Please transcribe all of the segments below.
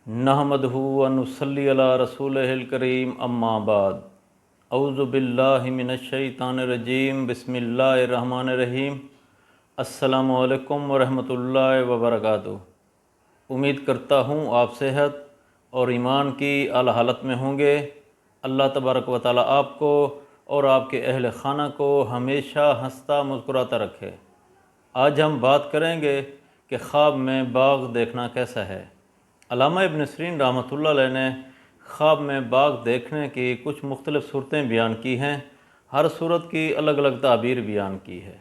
نحمدہ و نصلی علی رسولہ الکریم اما بعد اعوذ باللہ من الشیطان الرجیم بسم اللہ الرحمن الرحیم السلام علیکم ورحمۃ اللہ وبرکاتہ۔ امید کرتا ہوں آپ صحت اور ایمان کی اعلیٰ حالت میں ہوں گے۔ اللہ تبارک و تعالیٰ آپ کو اور آپ کے اہل خانہ کو ہمیشہ ہنستا مسکراتا رکھے۔ آج ہم بات کریں گے کہ خواب میں باغ دیکھنا کیسا ہے۔ علامہ ابن سیرین رحمۃ اللہ علیہ نے خواب میں باغ دیکھنے کی کچھ مختلف صورتیں بیان کی ہیں۔ ہر صورت کی الگ الگ تعبیر بیان کی ہے۔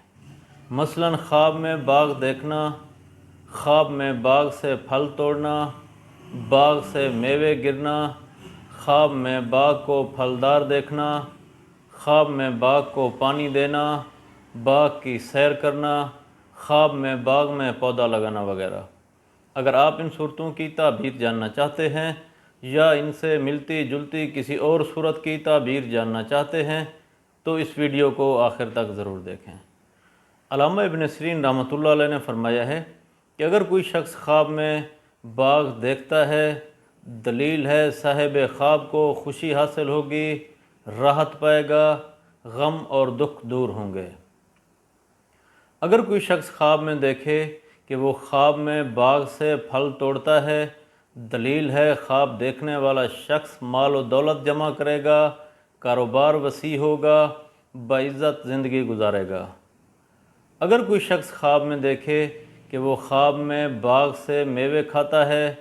مثلاً خواب میں باغ دیکھنا، خواب میں باغ سے پھل توڑنا، باغ سے میوے گرنا، خواب میں باغ کو پھلدار دیکھنا، خواب میں باغ کو پانی دینا، باغ کی سیر کرنا، خواب میں باغ میں پودا لگانا وغیرہ۔ اگر آپ ان صورتوں کی تعبیر جاننا چاہتے ہیں یا ان سے ملتی جلتی کسی اور صورت کی تعبیر جاننا چاہتے ہیں تو اس ویڈیو کو آخر تک ضرور دیکھیں۔ علامہ ابن سیرین رحمۃ اللہ علیہ نے فرمایا ہے کہ اگر کوئی شخص خواب میں باغ دیکھتا ہے، دلیل ہے صاحب خواب کو خوشی حاصل ہوگی، راحت پائے گا، غم اور دکھ دور ہوں گے۔ اگر کوئی شخص خواب میں دیکھے کہ وہ خواب میں باغ سے پھل توڑتا ہے، دلیل ہے خواب دیکھنے والا شخص مال و دولت جمع کرے گا، کاروبار وسیع ہوگا، باعزت زندگی گزارے گا۔ اگر کوئی شخص خواب میں دیکھے کہ وہ خواب میں باغ سے میوے کھاتا ہے،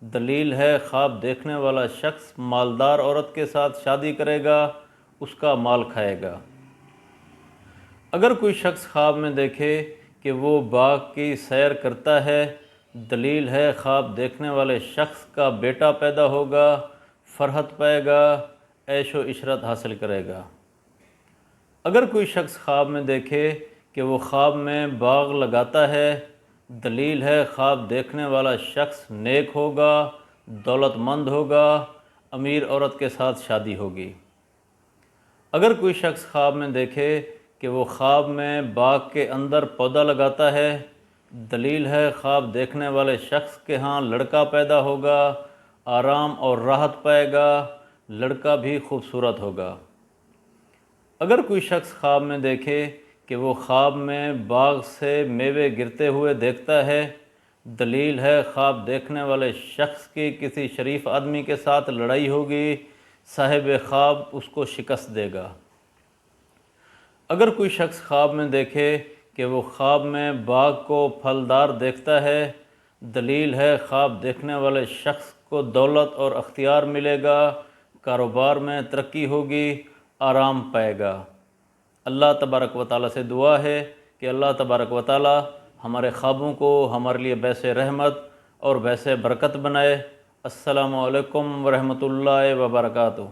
دلیل ہے خواب دیکھنے والا شخص مالدار عورت کے ساتھ شادی کرے گا، اس کا مال کھائے گا۔ اگر کوئی شخص خواب میں دیکھے کہ وہ باغ کی سیر کرتا ہے، دلیل ہے خواب دیکھنے والے شخص کا بیٹا پیدا ہوگا، فرحت پائے گا، عیش و عشرت حاصل کرے گا۔ اگر کوئی شخص خواب میں دیکھے کہ وہ خواب میں باغ لگاتا ہے، دلیل ہے خواب دیکھنے والا شخص نیک ہوگا، دولت مند ہوگا، امیر عورت کے ساتھ شادی ہوگی۔ اگر کوئی شخص خواب میں دیکھے کہ وہ خواب میں باغ کے اندر پودا لگاتا ہے، دلیل ہے خواب دیکھنے والے شخص کے ہاں لڑکا پیدا ہوگا، آرام اور راحت پائے گا، لڑکا بھی خوبصورت ہوگا۔ اگر کوئی شخص خواب میں دیکھے کہ وہ خواب میں باغ سے میوے گرتے ہوئے دیکھتا ہے، دلیل ہے خواب دیکھنے والے شخص کی کسی شریف آدمی کے ساتھ لڑائی ہوگی، صاحب خواب اس کو شکست دے گا۔ اگر کوئی شخص خواب میں دیکھے کہ وہ خواب میں باغ کو پھلدار دیکھتا ہے، دلیل ہے خواب دیکھنے والے شخص کو دولت اور اختیار ملے گا، کاروبار میں ترقی ہوگی، آرام پائے گا۔ اللہ تبارک و تعالیٰ سے دعا ہے کہ اللہ تبارک و تعالیٰ ہمارے خوابوں کو ہمارے لیے باعث رحمت اور باعث برکت بنائے۔ السلام علیکم ورحمۃ اللہ وبرکاتہ۔